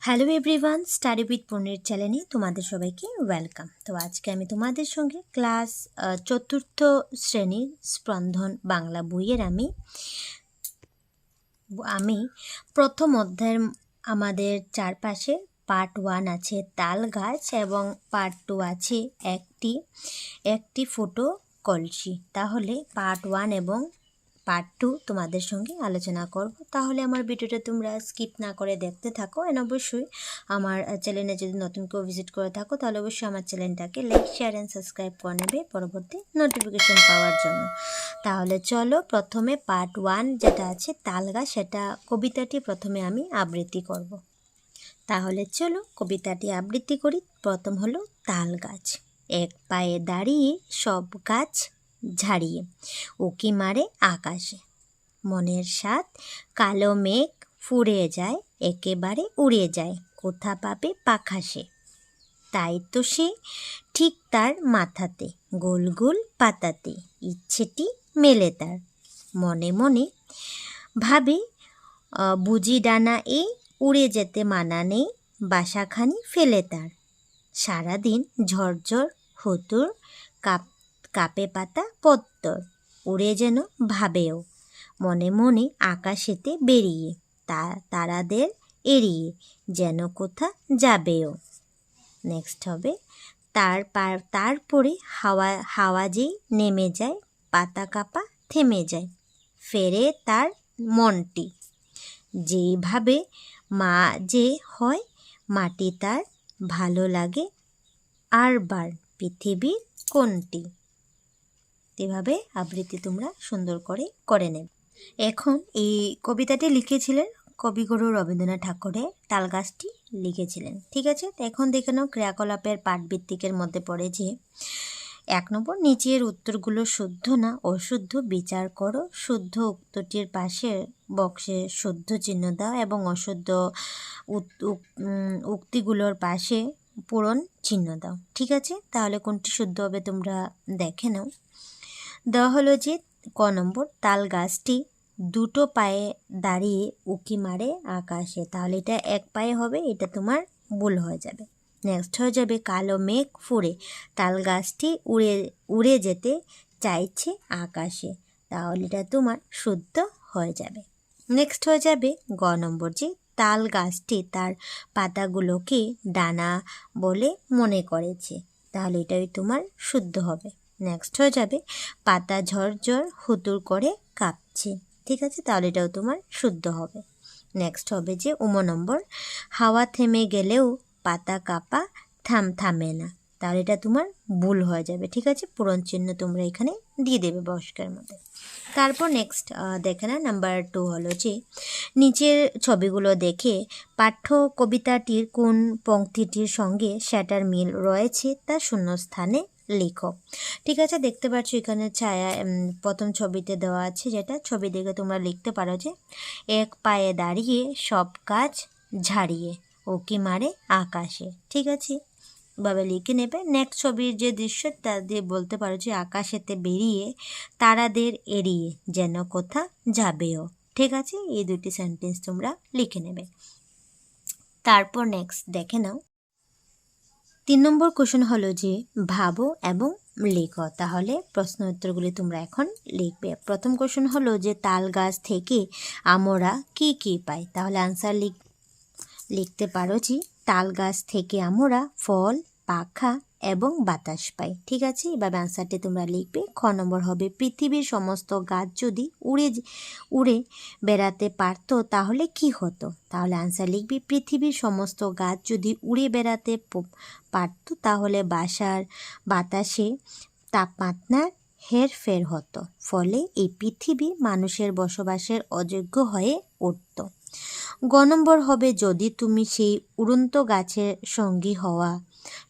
Hello everyone, study with পূর্ণির চ্যানেলে তোমাদের সবাইকে ওয়েলকাম। তো আজকে আমি তোমাদের সঙ্গে ক্লাস চতুর্থ শ্রেণীর স্পন্দন বাংলা বইয়ের আমি প্রথম অধ্যায়ের আমাদের চারপাশে পার্ট 1 আছে তাল গাছ এবং পার্ট 2 আছে একটি ফুটো কলসি। তাহলে পার্ট 1 এবং পার্ট 2 তোমাদের সঙ্গে আলোচনা করব। তাহলে আমার ভিডিওটা তোমরা স্কিপ না করে দেখতে থাকো। এন্ড অবশ্যই আমার চ্যানেলে যদি নতুন কেউ ভিজিট করে থাকো তাহলে অবশ্যই আমার চ্যানেলটাকে লাইক, শেয়ার অ্যান্ড সাবস্ক্রাইব করে নেবে পরবর্তী নোটিফিকেশন পাওয়ার জন্য। তাহলে চলো প্রথমে পার্ট 1 যেটা আছে তাল গাছ, সেটা কবিতাটি প্রথমে আমি আবৃত্তি করব। তাহলে চলো কবিতাটি আবৃত্তি করি। প্রথম হলো তাল গাছ। এক পায়ে দাঁড়িয়ে সব গাছ ঝাড়িয়ে উকি মারে আকাশে, মনের স্বাদ কালো মেঘ ফুরে যায়, একেবারে উড়ে যায়, কোথা পাবে পাখা সে। তাই তো সে ঠিক তার মাথাতে গোল গোল পাতাতে ইচ্ছেটি মেলে তার, মনে মনে ভাবে বুঝি ডানা এই উড়ে যেতে মানা নেই, বাসাখানি ফেলে তার। সারাদিন ঝরঝর হুতুর কাপে পাতা পত্তর, উড়ে যেন ভাবেও মনে মনে আকাশেতে বেরিয়ে, তারাদের এড়িয়ে যেন কোথা যাবেও। নেক্সট হবে তারপরে হাওয়া যেই নেমে যায়, পাতা কাপা থেমে যায়, ফেরে তার মনটি যেইভাবে মা যে হয়, মাটি তার ভালো লাগে আরবার পৃথিবীর কোনটি। এভাবে আবৃত্তি তোমরা সুন্দর করে নেবে। এখন এই কবিতাটি লিখেছিলেন কবিগুরু রবীন্দ্রনাথ ঠাকুরের, তাল গাছটি লিখেছিলেন। ঠিক আছে, তো এখন দেখে নাও ক্রিয়াকলাপের পাঠভিত্তিকের মধ্যে পড়ে যে 1 নম্বর, নিচের উত্তরগুলো শুদ্ধ না অশুদ্ধ বিচার করো। শুদ্ধ উত্তরটির পাশে বক্সে শুদ্ধ চিহ্ন দাও এবং অশুদ্ধ উক্তিগুলোর পাশে পূরণ চিহ্ন দাও। ঠিক আছে, তাহলে কোনটি শুদ্ধ হবে তোমরা দেখে নাও। দেওয়া হলো যে ক নম্বর, তাল গাছটি দুটো পায়ে দাঁড়িয়ে উকি মারে আকাশে। তাহলে এটা এক পায়ে হবে, এটা তোমার ভুল হয়ে যাবে। নেক্সট হয়ে যাবে কালো মেঘ ফুরে, তাল গাছটি উড়ে যেতে চাইছে আকাশে। তাহলে এটা তোমার শুদ্ধ হয়ে যাবে। নেক্সট হয়ে যাবে গ নম্বর, যে তাল গাছটি তার পাতাগুলোকে ডানা বলে মনে করেছে। তাহলে এটাই তোমার শুদ্ধ হবে। নেক্সট হয়ে যাবে পাতা ঝরঝর হুতুর করে কাঁপছে। ঠিক আছে, তাহলে এটাও তোমার শুদ্ধ হবে। নেক্সট হবে যে নম্বর, হাওয়া থেমে গেলেও পাতা কাঁপা থামে না। তাহলে এটা তোমার ভুল হয়ে যাবে। ঠিক আছে, পূরণ চিহ্ন তোমরা এখানে দিয়ে দেবে বয়স্কের মধ্যে। তারপর নেক্সট দেখে না নাম্বার 2 হলো যে নিচের ছবিগুলো দেখে পাঠ্য কবিতাটির কোন পংক্তিটির সঙ্গে সেটার মিল রয়েছে তা শূন্যস্থানে লিখো। ঠিক আছে, দেখতে পাচ্ছ এখানে ছায়া প্রথম ছবিতে দেওয়া আছে, যেটা ছবি দেখে তোমরা লিখতে পারো যে এক পায়ে দাঁড়িয়ে সব কাজ ঝাড়িয়ে উকি মারে আকাশে। ঠিক আছে, ভাবে লিখে নেবে। নেক্সট ছবির যে দৃশ্য তা দিয়ে বলতে পারো যে আকাশেতে বেরিয়ে তারাদের এড়িয়ে যেন কোথা যাবেও। ঠিক আছে, এই দুটি সেন্টেন্স তোমরা লিখে নেবে। তারপর নেক্সট দেখে নাও 3 নম্বর কোশ্চেন হলো যে ভাবো এবং লেখো। তাহলে প্রশ্ন উত্তরগুলি তোমরা এখন লিখবে। প্রথম কোশ্চেন হলো যে তাল গাছ থেকে আমরা কি কি পাই। তাহলে আনসার লিখতে পারো যে তাল গাছ থেকে আমরা ফল, পাখা এবং বাতাস পাই। ঠিক আছে, এভাবে আনসারটি তোমরা লিখবে। খ নম্বর হবে পৃথিবীর সমস্ত গাছ যদি উড়ে বেড়াতে পারতো তাহলে কি হতো। তাহলে আনসার লিখবি পৃথিবীর সমস্ত গাছ যদি উড়ে বেড়াতে পারতো তাহলে বাতাসে তাপমাত্রার হেরফের হতো, ফলে এই পৃথিবী মানুষের বসবাসের অযোগ্য হয়ে উঠত। গ নম্বর হবে যদি তুমি সেই উড়ন্ত গাছের সঙ্গী হওয়া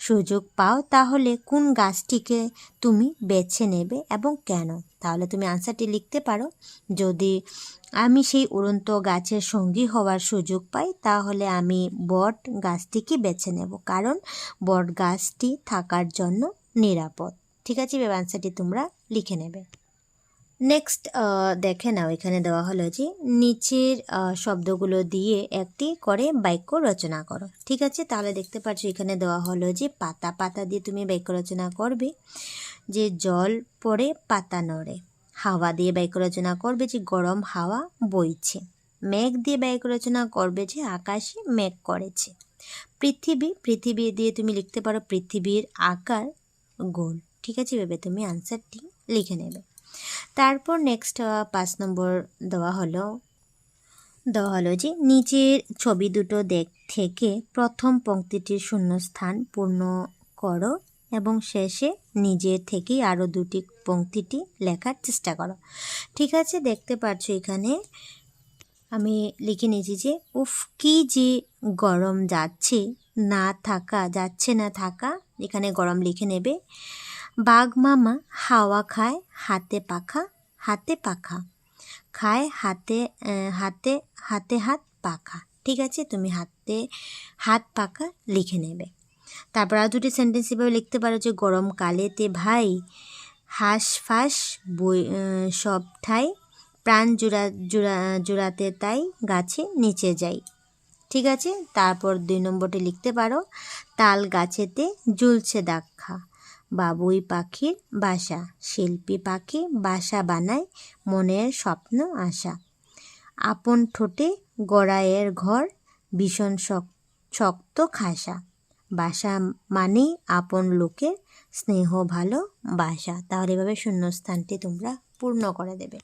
সুযোগ পাও তাহলে কোন গাছটিকে তুমি বেছে নেবে এবং কেন। তাহলে তুমি আনসারটি লিখতে পারো, যদি আমি সেই উড়ন্ত গাছের সঙ্গী হওয়ার সুযোগ পাই তাহলে আমি বট গাছটিকে বেছে নেব, কারণ বট গাছটি থাকার জন্য নিরাপদ। ঠিক আছে, এবার আনসারটি তোমরা লিখে নেবে। নেক্সট দেখে নাও, এখানে দেওয়া হলো যে নিচের শব্দগুলো দিয়ে একটি করে বাক্য রচনা করো। ঠিক আছে, তাহলে দেখতে পাচ্ছ এখানে দেওয়া হলো যে পাতা, পাতা দিয়ে তুমি বাক্য রচনা করবে যে জল পড়ে পাতা নড়ে। হাওয়া দিয়ে বাক্য রচনা করবে যে গরম হাওয়া বইছে। মেঘ দিয়ে বাক্য রচনা করবে যে আকাশে মেঘ করেছে। পৃথিবী, পৃথিবী দিয়ে তুমি লিখতে পারো পৃথিবীর আকার গোল। ঠিক আছে, ভেবে তুমি আনসারটি লিখে নেবে। তারপর নেক্সট 5 নম্বর দেওয়া হলো যে নিচের ছবি দুটো থেকে প্রথম পংক্তিটির শূন্যস্থান পূর্ণ করো এবং শেষে নিজের থেকেই আরও দুটি পংক্তিটি লেখার চেষ্টা করো। ঠিক আছে, দেখতে পাচ্ছ এখানে আমি লিখে নিয়েছি যে উফ কি যে গরম যাচ্ছে না থাকা, এখানে গরম লিখে নেবে। বাঘ মামা হাওয়া খায় হাতে পাখা খায় হাতে হাত পাখা। ঠিক আছে, তুমি হাত পাখা লিখে নেবে। তারপর আর দুটি সেন্টেন্স এভাবে লিখতে পারো যে গরমকালেতে ভাই হাঁসফাঁস বই সব ঠাই প্রাণ জুড়াতে তাই গাছে নিচে যাই। ঠিক আছে, তারপর 2 নম্বরটি লিখতে পারো তাল গাছেতে ঝুলছে দেখা বাবুই পাখির বাসা, শিল্পী পাখি বাসা বানায় মনের স্বপ্ন আশা। আপন ঠোঁটে গড়াইয়ের ঘর ভীষণ শক্ত খাসা, বাসা মানেই আপন লোকের স্নেহ ভালো বাসা। তাহলে এভাবে শূন্যস্থানটি তোমরা পূর্ণ করে দেবে।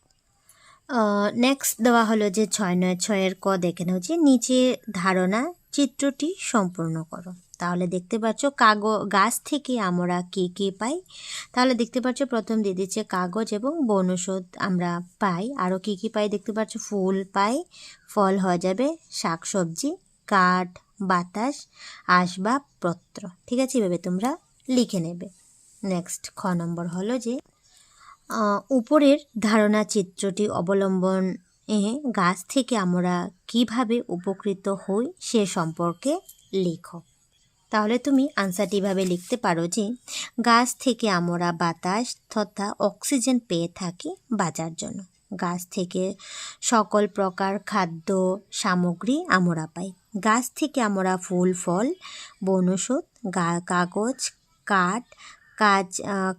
নেক্সট দেওয়া হলো যে 6 ক দেখে নাও যে নিচে ধারণা চিত্রটি সম্পূর্ণ করো। তাহলে দেখতে পাচ্ছ গাছ থেকে আমরা কী পাই। তাহলে দেখতে পাচ্ছ প্রথম দিয়ে দিচ্ছে কাগজ এবং বনৌষধ আমরা পাই। আরও কী পাই দেখতে পাচ্ছ ফুল পাই, ফল হয়ে যাবে শাকসবজি, কাঠ, বাতাস, আসবাবপত্র। ঠিক আছে, এভাবে তোমরা লিখে নেবে। নেক্সট খ নম্বর হলো যে উপরের ধারণা চিত্রটি অবলম্বনে গাছ থেকে আমরা কিভাবে উপকৃত হই সে সম্পর্কে লেখো। তাহলে তুমি আনসারটি এভাবে লিখতে পারো যে গাছ থেকে আমরা বাতাস তথা অক্সিজেন পেয়ে থাকি বাঁচার জন্য। গাছ থেকে সকল প্রকার খাদ্য সামগ্রী আমরা পাই। গাছ থেকে আমরা ফুল, ফল, বনৌষধ, কাগজ,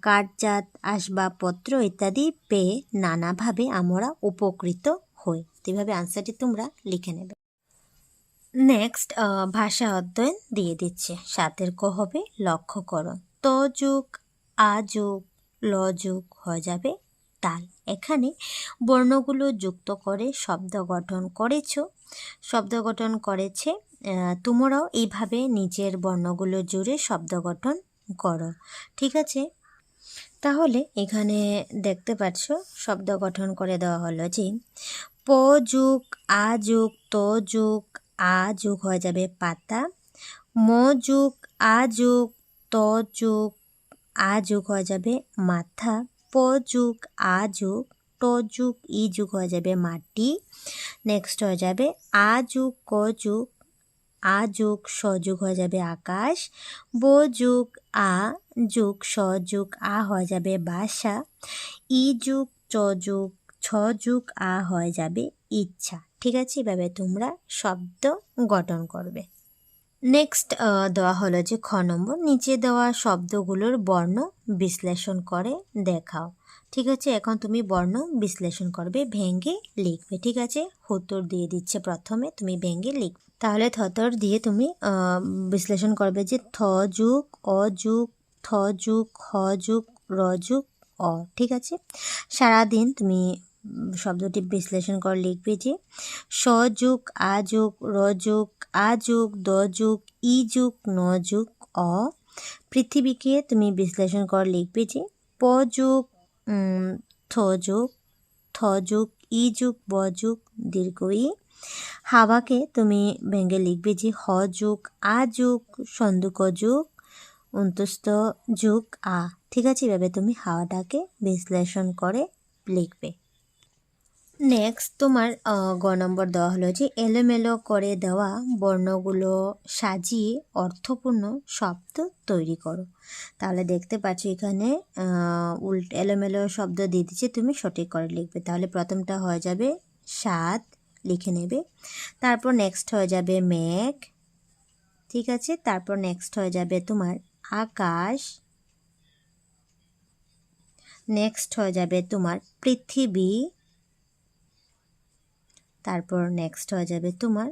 কাঠজাত আসবাবপত্র ইত্যাদি পেয়ে নানাভাবে আমরা উপকৃত হই। এভাবে আনসারটি তোমরা লিখে নেবে। নেক্সট ভাষা অধ্যয়ন দিয়ে দিচ্ছে। 7 ক হবে লক্ষ্য করো। ত যুগ আ যুগ ল যুগ হয়ে যাবে তাল। এখানে বর্ণগুলো যুক্ত করে শব্দ গঠন করেছে। তোমরাও এইভাবে নিজের বর্ণগুলো জুড়ে শব্দ গঠন করো। ঠিক আছে, তাহলে এখানে দেখতে পাচ্ছ শব্দ গঠন করে দেওয়া হলো যে প যুগ আ যুগ ত যুগ আ যুগ হয়ে যাবে পাতা। ম যুগ আ যুগ ত যুগ আ যুগ হয়ে যাবে মাথা। প যুগ আ যুগ ট যুগ ই যুগ হয়ে যাবে মাটি। নেক্সট হয়ে যাবে আ যুগ ক যুগ আ যুগ স যুগ হয়ে যাবে আকাশ। ব যুগ আ যুগ স যুগ আ হয়ে যাবে বাসা। ই যুগ চ যুগ ছ যুগ আ হয়ে যাবে ইচ্ছা। ঠিক আছে, এভাবে তোমরা শব্দ গঠন করবে। নেক্সট দেওয়া হলো যে খ নম্বর নিচে দেওয়া শব্দগুলোর বর্ণ বিশ্লেষণ করে দেখাও। ঠিক আছে, এখন তুমি বর্ণ বিশ্লেষণ করবে, ভেঙে লিখবে। ঠিক আছে, উত্তর দিয়ে দিচ্ছে প্রথমে, তুমি ভেঙে লিখবে। তাহলে থতর দিয়ে তুমি বিশ্লেষণ করবে যে থ যুগ অ যুগ থ যুগ হ যুগ র যুগ অ। ঠিক আছে, সারাদিন তুমি শব্দটি বিশ্লেষণ করে লিখবে যে স যুগ আ যুগ র যুগ আ যুগ দ যুগ ই যুগ ন যুগ অ। পৃথিবীকে তুমি বিশ্লেষণ করে লিখবে যে প যুগ থ যুগ ই যুগ ব যুগ দীর্ঘ ই। হাওয়াকে তুমি ভেঙে লিখবে যে হ যুগ আ যুগ সন্দুক যুগ অন্তস্থ যুগ আ। ঠিক আছে, এভাবে তুমি হাওয়াটাকে বিশ্লেষণ করে লিখবে। নেক্সট তোমার গ নম্বর দেওয়া হলো যে এলোমেলো করে দেওয়া বর্ণগুলো সাজিয়ে অর্থপূর্ণ শব্দ তৈরি করো। তাহলে দেখতে পাচ্ছ এখানে এলোমেলো শব্দ দিয়ে দিচ্ছে, তুমি সঠিক করে লিখবে। তাহলে প্রথমটা হয়ে যাবে সাত, লিখে নেবে। তারপর নেক্সট হয়ে যাবে মেঘ, ঠিক আছে। তারপর নেক্সট হয়ে যাবে তোমার আকাশ, নেক্সট হয়ে যাবে তোমার পৃথিবী, তারপর নেক্সট হয়ে যাবে তোমার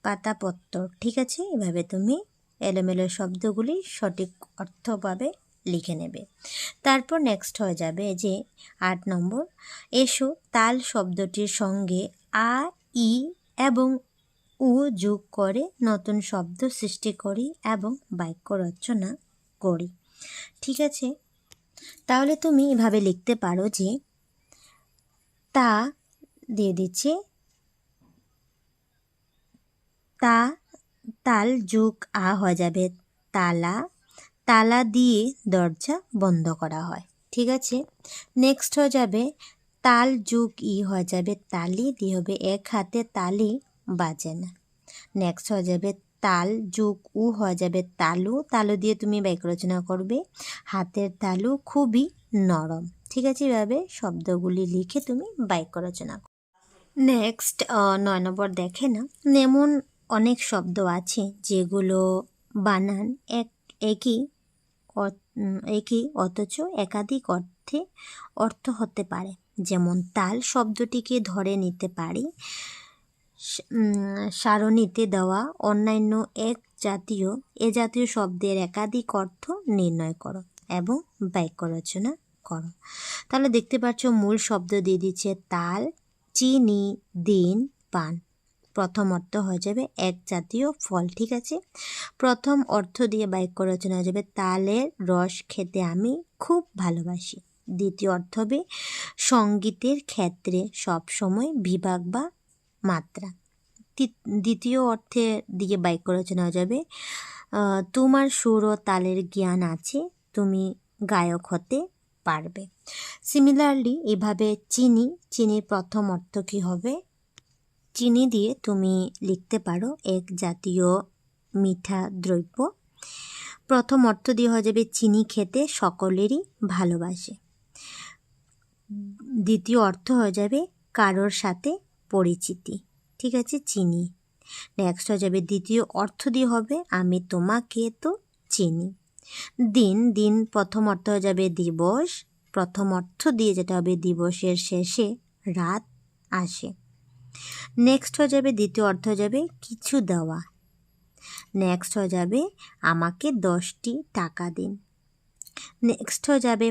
পাতাপত্তর, ঠিক আছে। এভাবে তুমি এলোমেলো শব্দগুলি সঠিক অর্থভাবে লিখে নেবে। তারপর নেক্সট হয়ে যাবে যে 8 নম্বর, এসো তাল শব্দটির সঙ্গে আ, ই এবং উ যোগ করে নতুন শব্দ সৃষ্টি করি এবং বাক্য রচনা করি, ঠিক আছে। তাহলে তুমি এভাবে লিখতে পারো যে তা দিয়ে দিচ্ছে তা, তাল যোগ আ হয়ে যাবে তালা, তালা দিয়ে দরজা বন্ধ করা হয়, ঠিক আছে। নেক্সট হয়ে যাবে তাল যোগ ই হয়ে যাবে তালি, দিয়ে হবে এক হাতে তালি বাজে না। নেক্সট হয়ে যাবে তাল যোগ উ হয়ে যাবে তালু, তালু দিয়ে তুমি বাক্য রচনা করবে হাতের তালু খুবই নরম, ঠিক আছে। এভাবে শব্দগুলি লিখে তুমি বাক্য রচনা করো। নেক্সট 9 নম্বর দেখে না, এমন অনেক শব্দ আছে যেগুলো বানান একই অথচ একাধিক অর্থ হতে পারে। যেমন তাল শব্দটিকে ধরে নিতে পারি সারণীতে দেওয়া অন্যান্য এ জাতীয় শব্দের একাধিক অর্থ নির্ণয় করো এবং বাক্য রচনা করো। তাহলে দেখতে পাচ্ছ মূল শব্দ দিয়ে দিচ্ছে তাল, চিনি, দিন, পান। প্রথম অর্থ হয়ে যাবে এক জাতীয় ফল, ঠিক আছে। প্রথম অর্থ দিয়ে বাক্য রচনা হয়ে যাবে তালের রস খেতে আমি খুব ভালোবাসি। দ্বিতীয় অর্থ হবে সঙ্গীতের ক্ষেত্রে সবসময় বিভাগ বা মাত্রা। দ্বিতীয় অর্থের দিকে বাক্য রচনা হয়ে যাবে তোমার সুর ও তালের জ্ঞান আছে, তুমি গায়ক হতে পারবে। সিমিলারলি এভাবে চিনির প্রথম অর্থ কী হবে, চিনি দিয়ে তুমি লিখতে পারো এক জাতীয় মিঠা দ্রব্য। প্রথম অর্থ দিয়ে হয়ে যাবে চিনি খেতে সকলেরই ভালোবাসে। দ্বিতীয় অর্থ হয়ে যাবে কারোর সাথে পরিচিতি, ঠিক আছে, চিনি। নেক্সট হয়ে যাবে দ্বিতীয় অর্থ দিয়ে হবে আমি তোমাকে তো চিনি। দিন প্রথম অর্থ হয়ে যাবে দিবস, প্রথম অর্থ দিয়ে যেটা হবে দিবসের শেষে রাত আসে। নেক্সট হয়ে যাবে দ্বিতীয় অর্থ হয়ে যাবে কিছু দেওয়া। নেক্সট হয়ে যাবে আমাকে 10টি টাকা দিন। নেক্সট হয়ে যাবে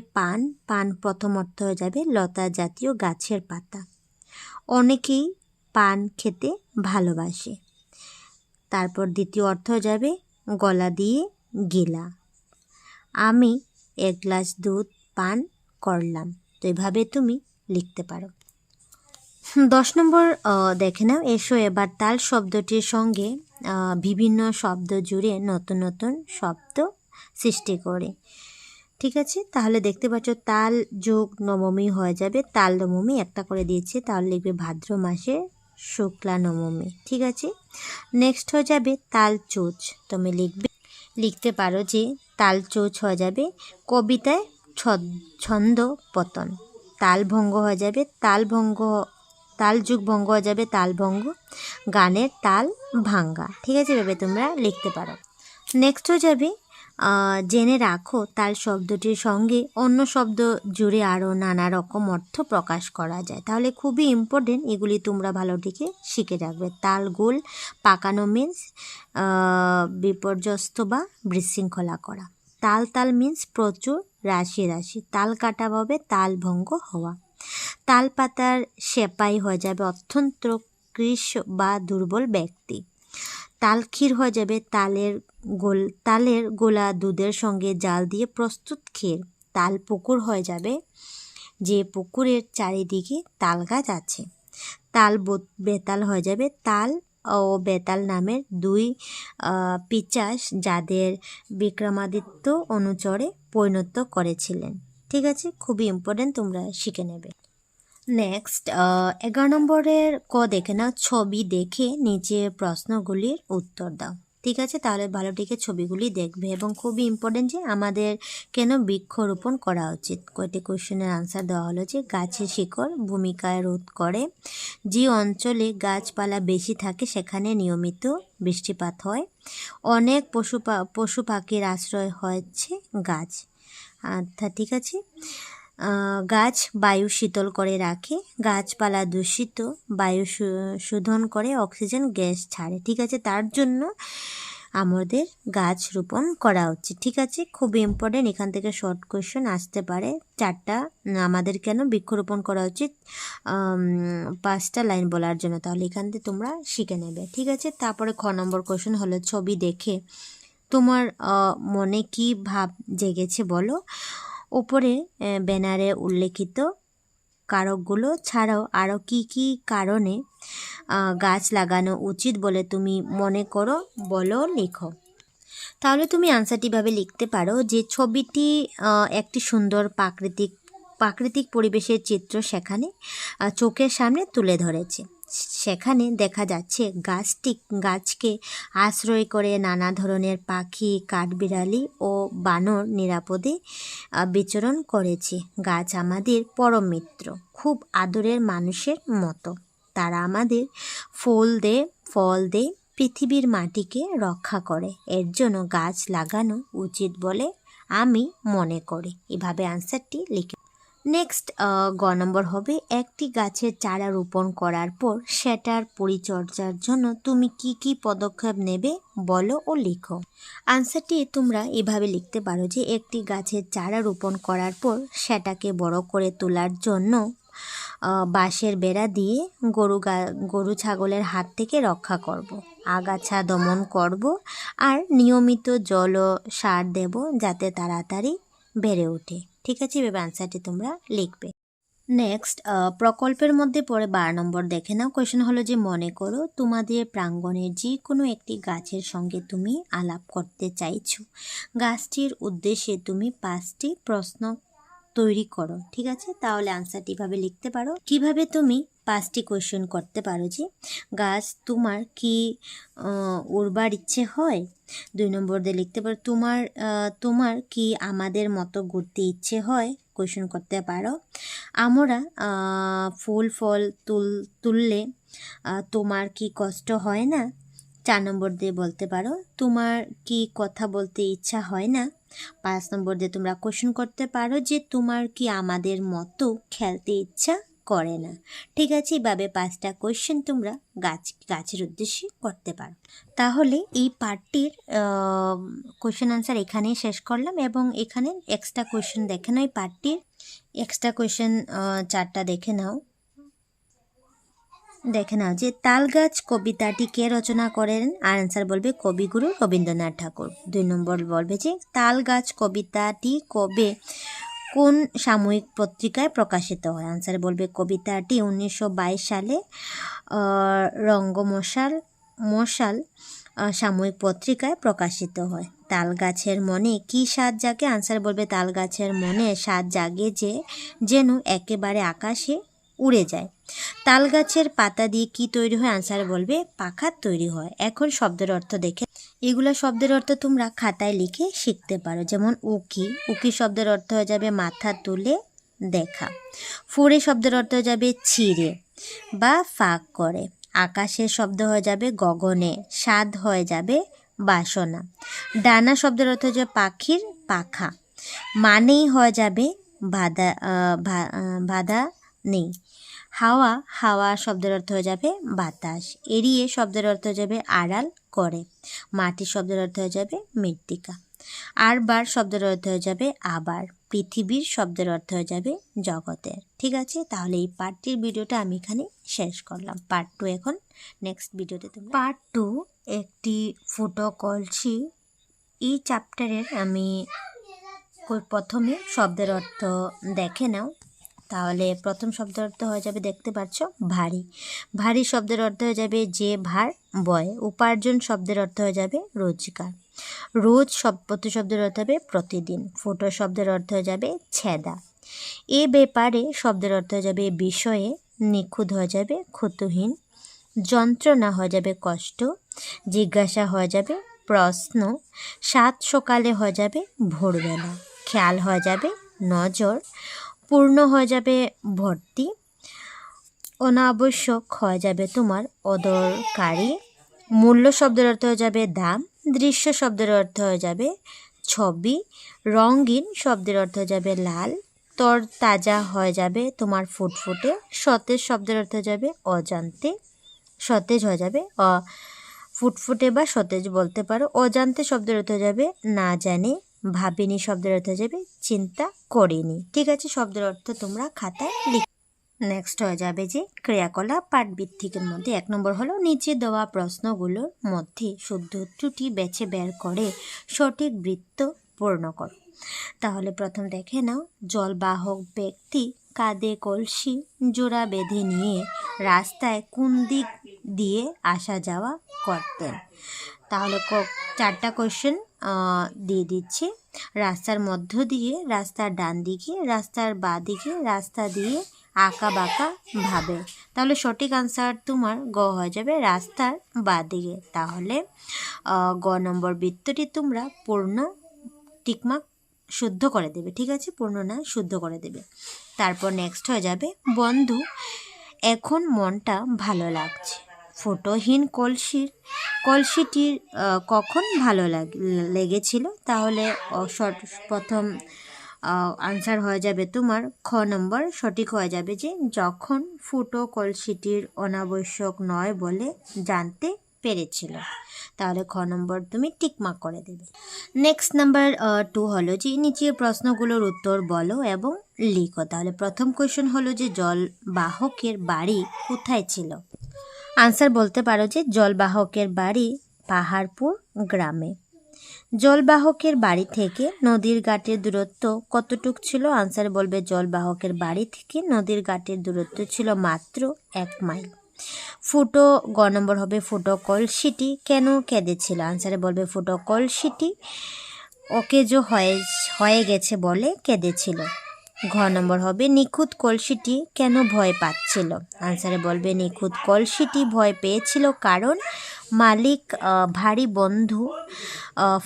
পান প্রথম অর্থ হয়ে যাবে লতা জাতীয় গাছের পাতা। অনেকেই পান খেতে ভালোবাসে। তারপর দ্বিতীয় অর্থ হয়ে যাবে গলা দিয়ে গিলা। আমি 1 গ্লাস দুধ পান করলাম। তো এভাবে তুমি লিখতে পারো। 10 নম্বর দেখে নাও, এসো এবার তাল শব্দটির সঙ্গে বিভিন্ন শব্দ জুড়ে নতুন নতুন শব্দ সৃষ্টি করে, ঠিক আছে। তাহলে দেখতে পাচ্ছ তাল যোগ নবমী হয়ে যাবে তাল নবমী, একটা করে দিয়েছে, তাহলে লিখবে ভাদ্র মাসে শুক্লা নবমী, ঠিক আছে। নেক্সট হয়ে যাবে তাল চোচ, তুমি লিখতে পারো যে তাল চোচ হয়ে যাবে কবিতায় ছন্দ পতন। তাল ভঙ্গ হয়ে যাবে তাল যুগ ভঙ্গ হয়ে যাবে তাল ভঙ্গ, গানের তাল ভাঙ্গা, ঠিক আছে। এভাবে তোমরা লিখতে পারো। নেক্সট হয়ে যাবে জেনে রাখো তাল শব্দটির সঙ্গে অন্য শব্দ জুড়ে আরও নানা রকম অর্থ প্রকাশ করা যায়। তাহলে খুবই ইম্পর্টেন্ট, এগুলি তোমরা ভালো দিকে শিখে রাখবে। তাল গোল পাকানো মিন্স বিপর্যস্ত বা বিশৃঙ্খলা করা। তাল মিন্স প্রচুর রাশি। তাল কাটা হবে তাল ভঙ্গ হওয়া। তাল পাতার সেপাই হয়ে যাবে অত্যন্ত কৃশ বা দুর্বল ব্যক্তি। তাল ক্ষীর হয়ে যাবে তালের গোলা দুধের সঙ্গে জাল দিয়ে প্রস্তুত ক্ষীর। তাল পুকুর হয়ে যাবে যে পুকুরের চারিদিকে তাল গাছ আছে। তাল বেতাল হয়ে যাবে তাল ও বেতাল নামের 2 পিশাচ যাদের বিক্রমাদিত্য অনুচরে পরিণত করেছিলেন, ঠিক আছে, খুবই ইম্পর্টেন্ট, তোমরা শিখে নেবে। নেক্সট 11 নম্বরের দেখে নাও, ছবি দেখে নিচে প্রশ্নগুলির উত্তর দাও। ঠিক আছে, তাহলে ভালো দিকে ছবিগুলি দেখবে এবং খুবই ইম্পর্টেন্ট যে আমাদের কেন বৃক্ষরোপণ করা উচিত। কয়টি কোশ্চেনের আনসার দেওয়া হলো যে গাছের শিকড় ভূমিকায় রোধ করে, যে অঞ্চলে গাছপালা বেশি থাকে সেখানে নিয়মিত বৃষ্টিপাত হয়, অনেক পশু পাখির আশ্রয় হচ্ছে গাছ। আচ্ছা ঠিক আছে, গাছ বায়ু শীতল করে রাখে, গাছপালা দূষিত বায়ু শোধন করে, অক্সিজেন গ্যাস ছাড়ে। ঠিক আছে, তার জন্য আমাদের গাছ রোপণ করা উচিত। ঠিক আছে, খুবই ইম্পর্টেন্ট, এখান থেকে শর্ট কোয়েশ্চেন আসতে পারে 4টা। আমাদের কেন বৃক্ষরোপণ করা উচিত 5টা লাইন বলার জন্য, তাহলে এখান থেকে তোমরা শিখে নেবে। ঠিক আছে, তারপরে খ নম্বর কোয়েশ্চেন হলো ছবি দেখে তোমার মনে কি ভাব জেগেছে বলো। উপরে ব্যানারে উল্লেখিত কারকগুলো ছাড়াও আরও কি কি কারণে গাছ লাগানো উচিত বলে তুমি মনে করো বলো, লিখো। তাহলে তুমি আনসারটিভাবে লিখতে পারো যে ছবিটি একটি সুন্দর প্রাকৃতিক পরিবেশের চিত্র সেখানে চোখের সামনে তুলে ধরেছে। সেখানে দেখা যাচ্ছে গাছকে আশ্রয় করে নানা ধরনের পাখি, কাঠবিড়ালি ও বানর নিরাপদে বিচরণ করেছে। গাছ আমাদের পরম মিত্র, খুব আদরের মানুষের মতো। তারা আমাদের ফল দেয়, পৃথিবীর মাটিকে রক্ষা করে। এর জন্য গাছ লাগানো উচিত বলে আমি মনে করি। এভাবে আনসারটি লিখে। নেক্সট গ নম্বর হবে, একটি গাছের চারা রোপণ করার পর সেটার পরিচর্যার জন্য তুমি কি কি পদক্ষেপ নেবে বলো ও লিখো। আনসারটি তোমরা এভাবে লিখতে পারো যে একটি গাছের চারা রোপণ করার পর সেটাকে বড় করে তোলার জন্য বাঁশের বেড়া দিয়ে গরু ছাগলের হাত থেকে রক্ষা করব, আগাছা দমন করব, আর নিয়মিত জল ও সার দেব যাতে তাড়াতাড়ি বেড়ে ওঠে। ঠিক আছে, এভাবে আনসারটি তোমরা লিখবে। নেক্সট প্রকল্পের মধ্যে পড়ে 12 নম্বর দেখে নাও। কোয়েশ্চেন হলো যে মনে করো তোমাদের প্রাঙ্গণের যে কোনো একটি গাছের সঙ্গে তুমি আলাপ করতে চাইছো। গাছটির উদ্দেশ্যে তুমি 5টি প্রশ্ন তৈরি করো। ঠিক আছে, তাহলে আনসারটি ভাবে লিখতে পারো। কিভাবে তুমি 5টি কোয়েশ্চেন করতে পারো যে গাছ তোমার কি উড়বার ইচ্ছে হয়। 2 নম্বর দিয়ে লিখতে পারো তোমার কি আমাদের মতো ঘুরতে ইচ্ছে হয়, কোয়েশ্চেন করতে পারো। আমরা ফুল ফল তুললে তোমার কি কষ্ট হয় না। 4 নম্বর দিয়ে বলতে পারো তোমার কি কথা বলতে ইচ্ছা হয় না। 5 নম্বর দিয়ে তোমরা কোয়েশ্চেন করতে পারো যে তোমার কি আমাদের মতো খেলতে ইচ্ছা করে না। ঠিক আছে, এভাবে 5টা কোয়েশ্চেন তোমরা গাছের উদ্দেশ্যে করতে পারো। তাহলে এই পার্টটির কোয়েশ্চেন আনসার এখানেই শেষ করলাম এবং এখানে এক্সট্রা কোয়েশ্চেন দেখে নাও। এই পার্টটির এক্সট্রা কোয়েশ্চেন 4টা দেখে নাও যে তাল গাছ কবিতাটি কে রচনা করেন। আর আনসার বলবে কবিগুরু রবীন্দ্রনাথ ঠাকুর। 2 নম্বর বলবে যে তাল গাছ কবিতাটি কবে কোন সাময়িক পত্রিকায় প্রকাশিত হয়। আনসার বলবে কবিতাটি 1922 সালে রঙ্গমশাল সাময়িক পত্রিকায় প্রকাশিত হয়। তাল গাছের মনে কি স্বাদ জাগে। আনসার বলবে তাল গাছের মনে স্বাদ জাগে যেন একেবারে আকাশে উড়ে যায়। তাল গাছের পাতা দিয়ে কি তৈরি হয়। আনসার বলবে পাখা তৈরি হয়। এখন শব্দের অর্থ দেখে, এগুলা শব্দের অর্থ তোমরা খাতায় লিখে শিখতে পারো। যেমন উকি শব্দের অর্থ হয়ে যাবে মাথা তুলে দেখা। ফুঁড়ে শব্দের অর্থ হয়ে যাবে ছিঁড়ে বা ফাঁক করে। আকাশের শব্দ হয়ে যাবে গগনে। স্বাদ হয়ে যাবে বাসনা। ডানা শব্দের অর্থ হয়ে যাবে পাখির পাখা। মানেই হয়ে যাবে বাধা নেই। হাওয়া শব্দের অর্থ হয়ে যাবে বাতাস। এড়িয়ে শব্দের অর্থ হয়ে যাবে আড়াল করে। মাটি শব্দের অর্থ হয়ে যাবে মৃত্তিকা। বার শব্দের অর্থ হয়ে যাবে আবার। পৃথিবীর শব্দের অর্থ হয়ে যাবে জগতের। ঠিক আছে, তাহলে এই পার্টটির ভিডিওটা আমি এখানে শেষ করলাম। পার্ট 2 এখন নেক্সট ভিডিওতে তোমরা পার্ট 2 একটি ফুটো কলসি। এই চ্যাপ্টারের আমি প্রথমে শব্দের অর্থ দেখে নাও। তাহলে প্রথম শব্দের অর্থ হয়ে যাবে, দেখতে পাচ্ছ ভারী শব্দের অর্থ হয়ে যাবে যে ভার বয়। উপার্জন শব্দের অর্থ হয়ে যাবে রোজগার। রোজ প্রতি শব্দের অর্থ হবে প্রতিদিন। ফুটো শব্দের অর্থ হয়ে যাবে ছেঁদা। এ ব্যাপারে শব্দের অর্থ হয়ে যাবে বিষয়ে, নিখুঁত হয়ে যাবে ক্ষতহীন, যন্ত্রণা হয়ে যাবে কষ্ট, জিজ্ঞাসা হয়ে যাবে প্রশ্ন, সাত সকালে হয়ে যাবে ভোরবেলা, খেয়াল হয়ে যাবে নজর, পূর্ণ হয়ে যাবে ভর্তি, অনাবশ্যক হয়ে যাবে তোমার অদরকারি, মূল্য শব্দের অর্থ হয়ে যাবে দাম, দৃশ্য শব্দের অর্থ হয়ে যাবে ছবি, রঙিন শব্দের অর্থ হয়ে যাবে লাল, তরতাজা হয়ে যাবে তোমার ফুটফুটে, সতেজ শব্দের অর্থ হয়ে যাবে অজান্তে, সতেজ হয়ে যাবে ফুটফুটে বা সতেজ বলতে পারো, অজান্তে শব্দের অর্থ হয়ে যাবে না জানি, ভাবিনি শব্দের অর্থ হয়ে যাবে চিন্তা করিনি। ঠিক আছে, শব্দের অর্থ তোমরা খাতায় লিখ। নেক্সট হয়ে যাবে যে ক্রিয়াকলাপ পাঠভিত্তিকের মধ্যে 1 নম্বর হলো নিচে দেওয়া প্রশ্নগুলোর মধ্যে শুদ্ধ ত্রুটি বেছে বের করে সঠিক বৃত্ত পূর্ণ করো। তাহলে প্রথম দেখে নাও, জলবাহক ব্যক্তি কাঁধে কলসি জোড়া বেঁধে নিয়ে রাস্তায় কোন দিক দিয়ে আসা যাওয়া করতেন। তাহলে 4টা কোশ্চেন দিয়ে দিচ্ছি। রাস্তার মধ্য দিয়ে, রাস্তার ডান দিকে, রাস্তার বাঁ দিকে, রাস্তা দিয়ে আঁকা বাঁকা ভাবে। তাহলে সঠিক আনসার তোমার গ হয়ে যাবে রাস্তার বাঁ দিকে। তাহলে গ নম্বর বৃত্তটি তোমরা পূর্ণ টিকমার্ক শুদ্ধ করে দেবে। ঠিক আছে, পূর্ণ না শুদ্ধ করে দেবে। তারপর নেক্সট হয়ে যাবে বন্ধু এখন মনটা ভালো লাগছে। ফোটোহীন কলসিটির কখন ভালো লেগেছিল। তাহলে প্রথম আনসার হয়ে যাবে তোমার খ নম্বর, সঠিক হয়ে যাবে যে যখন ফুটো কলসিটির অনাবশ্যক নয় বলে জানতে পেরেছিল। তাহলে খ নম্বর তুমি টিকমার্ক করে দেবে। নেক্সট নাম্বার 2 হলো যে নিচের প্রশ্নগুলোর উত্তর বলো এবং লিখো। তাহলে প্রথম কোয়েশ্চেন হলো যে জলবাহকের বাড়ি কোথায় ছিল। আনসার বলতে পারো যে জলবাহকের বাড়ি পাহাড়পুর গ্রামে। জলবাহকের বাড়ি থেকে নদীর ঘাটের দূরত্ব কতটুক ছিল। আনসার বলবে জলবাহকের বাড়ি থেকে নদীর ঘাটের দূরত্ব ছিল মাত্র 1 মাইল। ফুটো গ নম্বর হবে ফুটো কলসিটি কেন কেঁদেছিল। আনসারে বলবে ফুটো কলসিটি অকেজো হয়ে গেছে বলে কেঁদেছিল। ঘ নম্বর হবে নিখুঁত কলসিটি কেন ভয় পাচ্ছিল। আনসারে বলবে নিখুঁত কলসিটি ভয় পেয়েছিল কারণ মালিক ভারী বন্ধু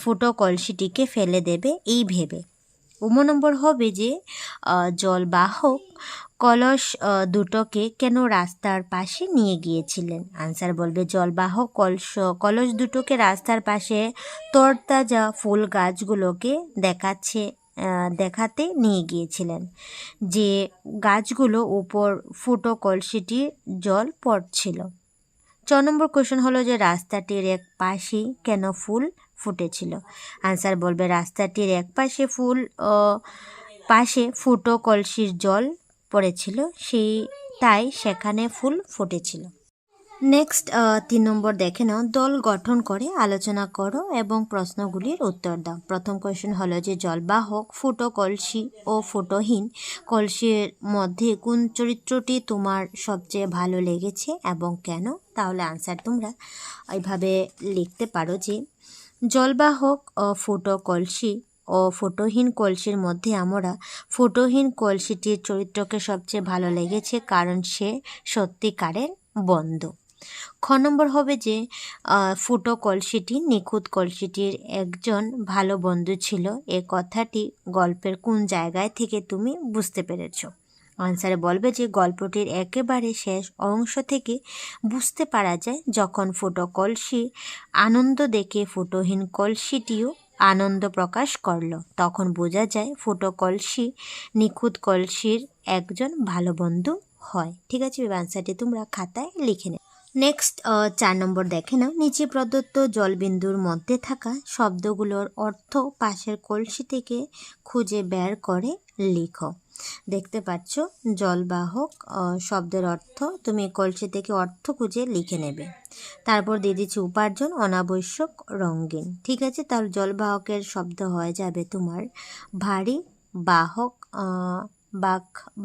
ফুটো কলসিটিকে ফেলে দেবে এই ভেবে। উম নম্বর হবে যে জলবাহক কলস দুটোকে কেন রাস্তার পাশে নিয়ে গিয়েছিলেন। আনসার বলবে জলবাহক কলস দুটোকে রাস্তার পাশে তরতাজা ফুল গাছগুলোকে দেখাতে নিয়ে গিয়েছিলেন, যে গাছগুলো উপর ফুটো কলসিটির জল পড়ছিল। 4 নম্বর কোয়েশ্চেন হলো যে রাস্তাটির এক পাশে কেন ফুল ফুটেছিল। আনসার বলবে রাস্তাটির এক পাশে ফুটো কলসির জল পড়েছিল, তাই সেখানে ফুল ফুটেছিল। নেক্সট 3 নম্বর দেখে নাও, দল গঠন করে আলোচনা করো এবং প্রশ্নগুলির উত্তর দাও। প্রথম কোয়েশ্চেন হলো যে জলবাহক ফুটো কলসি ও ফুটোহীন কলসির মধ্যে কোন চরিত্রটি তোমার সবচেয়ে ভালো লেগেছে এবং কেন। তাহলে আনসার তোমরা এইভাবে লিখতে পারো যে জলবাহক ও ফুটো কলসি ও ফুটোহীন কলসির মধ্যে আমরা ফুটোহীন কলসিটির চরিত্রকে সবচেয়ে ভালো লেগেছে কারণ সে সত্যিকারের বন্ধু। খ নম্বর হবে যে ফুটো কলসিটি নিখুঁত কলসিটির একজন ভালো বন্ধু ছিল। এ কথাটি গল্পের কোন জায়গায় থেকে তুমি বুঝতে পেরেছো। আনসারে বলবে যে গল্পটির একেবারে শেষ অংশ থেকে বুঝতে পারা যায় যখন ফুটো কলসি আনন্দ দেখে ফুটোহীন কলসিটিও আনন্দ প্রকাশ করলো, তখন বোঝা যায় ফুটো কলসি নিখুঁত কলসির একজন ভালো বন্ধু হয়। ঠিক আছে, আনসারটি তোমরা খাতায় লিখে নেবে। নেক্সট 4 নম্বর দেখে নাও, নিচে প্রদত্ত জলবিন্দুর মধ্যে থাকা শব্দগুলোর অর্থ পাশের কলসি থেকে খুঁজে বের করে লিখো। দেখতে পাচ্ছ জলবাহক শব্দের অর্থ তুমি কলসি থেকে অর্থ খুঁজে লিখে নেবে। তারপর দিয়ে দিচ্ছি উপার্জন, অনাবশ্যক, রঙিন। ঠিক আছে, তাহলে জলবাহকের শব্দ হয়ে যাবে তোমার ভারী,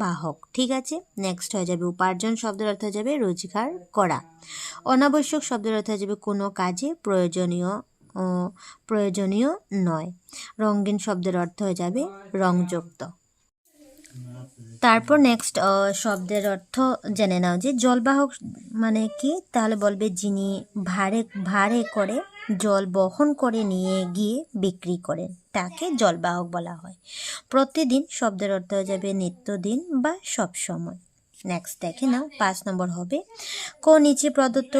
বাহক। ঠিক আছে, নেক্সট হয়ে যাবে উপার্জন শব্দের অর্থ হয়ে যাবে রোজগার করা। অনাবশ্যক শব্দের অর্থ হয়ে যাবে কোনো কাজে প্রয়োজনীয় নয়। রঙিন শব্দের অর্থ হয়ে যাবে রংযুক্ত। তারপর নেক্সট শব্দের অর্থ জেনে নাও যে জলবাহক মানে কি, তাহলে বলবে যিনি ভারে ভারে করে জল বহন করে নিয়ে গিয়ে বিক্রি করেন তাকে জলবাহক বলা হয়। প্রতিদিন শব্দের অর্থ হয়ে যাবে নিত্যদিন বা সব সময়। নেক্সট দেখে নাও 5 নম্বর হবে নিচে প্রদত্ত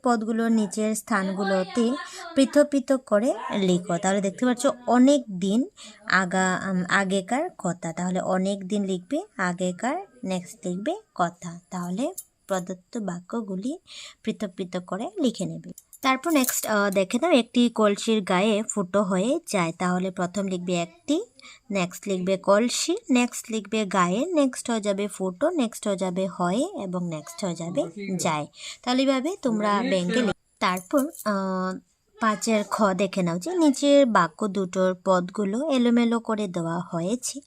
পদগুলোর নিচের স্থানগুলোতে পৃথক পৃথক করে লিখো। তাহলে দেখতে পাচ্ছ অনেক দিন আগেকার কথা, তাহলে অনেক দিন লিখবে আগেকার, নেক্সট লিখবে কথা। তাহলে প্রদত্ত বাক্যগুলি পৃথক পৃথক করে লিখে নেবে। তারপর নেক্সট দেখে নাও একটি কলসির গায়ে ফুটো হয়ে যায়, তাহলে প্রথম লিখবে একটি, নেক্সট লিখবে কলসি, নেক্সট লিখবে গায়ে, নেক্সট হয়ে যাবে ফুটো, নেক্সট হয়ে যাবে হয়ে এবং নেক্সট হয়ে যাবে যায়। তাহলে এইভাবে তোমরা ব্যাংকে তারপর 5 খ দেখে নাও যে নিচের বাক্য দুটোর পদগুলো এলোমেলো করে দেওয়া হয়েছে,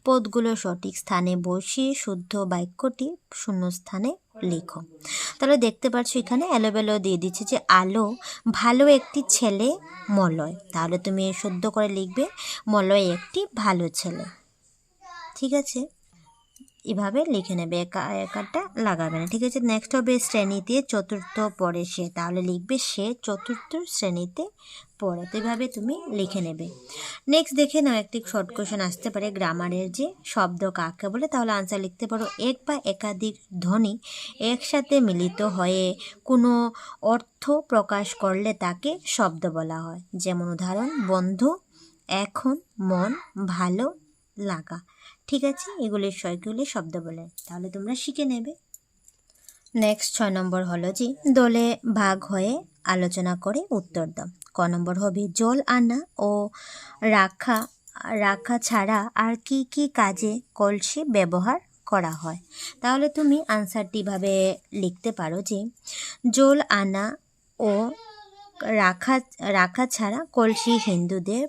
পদগুলো সঠিক স্থানে বসিয়ে শুদ্ধ বাক্যটি শূন্যস্থানে লেখো। তাহলে দেখতে পাচ্ছ এখানে এলোমেলো দিয়ে দিচ্ছে যে আলো ভালো একটি ছেলে মলয়, তাহলে তুমি শুদ্ধ করে লিখবে মলয় একটি ভালো ছেলে। ঠিক আছে, এভাবে লিখে নেবে, একাটা লাগাবে না। ঠিক আছে, নেক্সট হবে শ্রেণীতে চতুর্থ পড়ে সে, তাহলে লিখবে সে চতুর্থ শ্রেণীতে পড়ে। তো এভাবে তুমি লিখে নেবে। নেক্সট দেখে নাও একটি শর্ট কোশ্চেন আসতে পারে গ্রামারের যে শব্দ কাকে বলে, তাহলে আনসার লিখতে পারো এক বা একাধিক ধ্বনি একসাথে মিলিত হয়ে কোনো অর্থ প্রকাশ করলে তাকে শব্দ বলা হয়। যেমন উদাহরণ বন্ধু, এখন, মন, ভালো লাগা। ঠিক আছে, এগুলির সবগুলি শব্দ বলে, তাহলে তোমরা শিখে নেবে। নেক্সট 6 নম্বর হলো যে দলে ভাগ হয়ে আলোচনা করে উত্তর দাও। ক নম্বর হবে জল আনা ও রাখা ছাড়া আর কি কি কাজে কলসি ব্যবহার করা হয়। তাহলে তুমি আনসারটি ভাবে লিখতে পারো যে জল আনা ও রাখা ছাড়া কলসি হিন্দুদের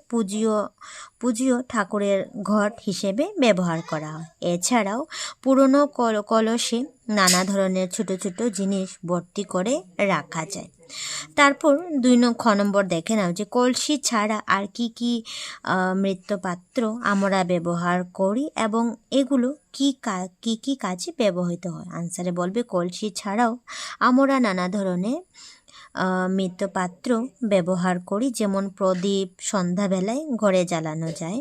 পূজীয় ঠাকুরের ঘট হিসেবে ব্যবহার করা হয়। এছাড়াও পুরনো কলসে নানা ধরনের ছোট ছোট জিনিস ভর্তি করে রাখা যায়। তারপর 2 খ নম্বর দেখে নাও যে কলসি ছাড়া আর কি কি মৃৎপাত্র আমরা ব্যবহার করি এবং এগুলো কি কি কাজে ব্যবহৃত হয়। আনসারে বলবে কলসি ছাড়াও আমরা নানা ধরনের মৃৎপাত্র ব্যবহার করি, যেমন প্রদীপ সন্ধ্যাবেলায় ঘরে জ্বালানো যায়,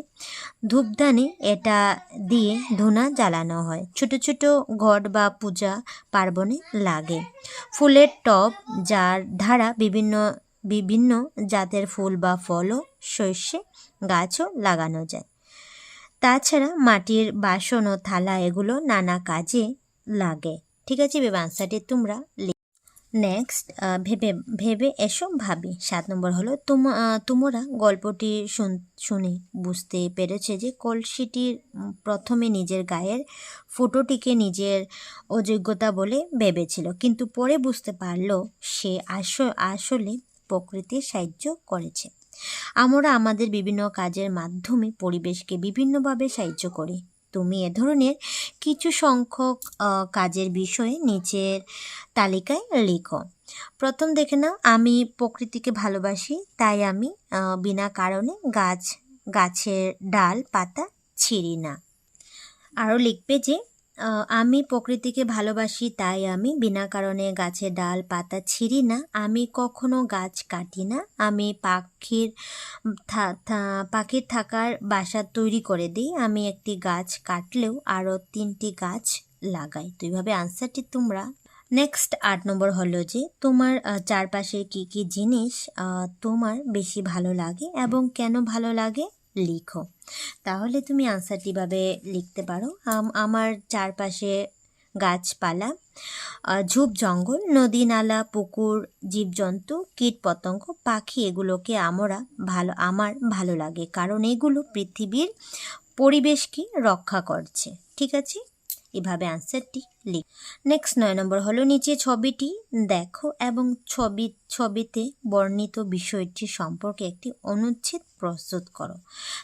ধূপদানি এটা দিয়ে ধুনা জ্বালানো হয়, ছোট ছোট ঘট বা পূজা পার্বণে লাগে, ফুলের টব যার ধারা বিভিন্ন জাতের ফুল বা ফল ও শস্যে গাছও লাগানো যায়। তাছাড়া মাটির বাসন ও থালা এগুলো নানা কাজে লাগে। ঠিক আছে, ভেবে আনসারটি তোমরা নেক্সট ভেবে এসো ভাবি। 7 নম্বর হলো তোমরা গল্পটি শুনে বুঝতে পেরেছে যে কলসিটির প্রথমে নিজের গায়ের ফটোটিকে নিজের অযোগ্যতা বলে ভেবেছিল, কিন্তু পরে বুঝতে পারলো সে আসলে প্রকৃতির সাহায্য করেছে। আমরা আমাদের বিভিন্ন কাজের মাধ্যমে পরিবেশকে বিভিন্নভাবে সাহায্য করি। তুমি এ ধরনের কিছু সংখ্যক কাজের বিষয়ে নিচের তালিকায় লিখো। প্রথম দেখে নাও আমি প্রকৃতিকে ভালোবাসি, তাই আমি বিনা কারণে গাছের ডাল পাতা ছিঁড়ি না। আরও লিখবে যে আমি প্রকৃতিকে ভালোবাসি, তাই আমি বিনা কারণে গাছের ডাল পাতা ছিঁড়ি না, আমি কখনো গাছ কাটি না, আমি পাখির থাকার বাসা তৈরি করে দিই, আমি একটি গাছ কাটলেও আরও 3টি গাছ লাগাই। তো এইভাবে আনসারটি তোমরা। নেক্সট 8 নম্বর হলো যে তোমার চারপাশে কি কি জিনিস তোমার বেশি ভালো লাগে এবং কেন ভালো লাগে লিখো। তাহলে তুমি আনসারটি ভাবে লিখতে পারো আমার চারপাশে গাছপালা, ঝোপ জঙ্গল, নদী নালা, পুকুর, জীবজন্তু, কীট পতঙ্গ, পাখি এগুলোকে আমার ভালো লাগে কারণ এগুলো পৃথিবীর পরিবেশকে রক্ষা করছে। ঠিক আছে, এভাবে আনসারটি লিখ। নেক্সট 9 নম্বর হলো নিচে ছবিটি দেখো এবং ছবিতে বর্ণিত বিষয়টি সম্পর্কে একটি অনুচ্ছেদ প্রস্তুত করো।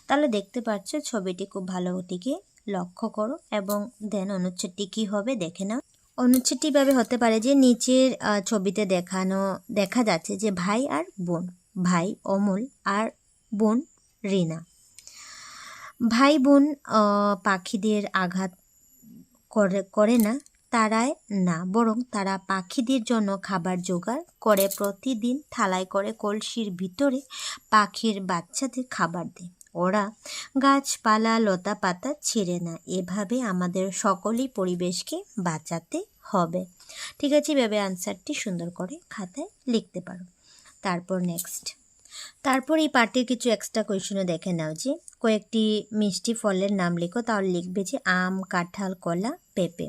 তাহলে দেখতে পাচ্ছ ছবিটি খুব ভালোটিকে লক্ষ্য করো এবং দেন অনুচ্ছেদটি কী হবে দেখে নাও। অনুচ্ছেদটি ভাবে হতে পারে যে নিচের ছবিতে দেখা যাচ্ছে যে ভাই আর বোন, ভাই অমল আর বোন রিনা। ভাই বোন পাখিদের আঘাত করে না, তারায় না, বরং তারা পাখিদের জন্য খাবার জোগাড় করে, প্রতিদিন থালায় করে কলসির ভিতরে পাখির বাচ্চাদের খাবার দেয়। ওরা গাছপালা লতা পাতা ছেড়ে না। এভাবে আমাদের সকলেই পরিবেশকে বাঁচাতে হবে। ঠিক আছে, এভাবে আনসারটি সুন্দর করে খাতায় লিখতে পারো। তারপর নেক্সট, তারপর এই পার্টের কিছু এক্সট্রা কোয়েশনও দেখে নাও যে কয়েকটি মিষ্টি ফলের নাম লেখো। তাহলে লিখবে যে আম, কাঁঠাল, কলা, পেঁপে।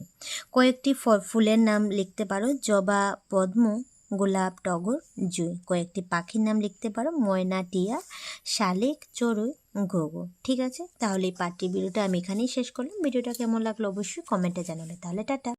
কয়েকটি ফুলের নাম লিখতে পারো, জবা, পদ্ম, গোলাপ, টগর, জুঁই। কয়েকটি পাখির নাম লিখতে পারো, ময়না, টিয়া, শালিক, চড়ুই, ঘুঘু। ঠিক আছে, তাহলে এই পার্টি ভিডিওটা আমি এখানেই শেষ করলাম। ভিডিওটা কেমন লাগলো অবশ্যই কমেন্টে জানাবে। তাহলে টাটা।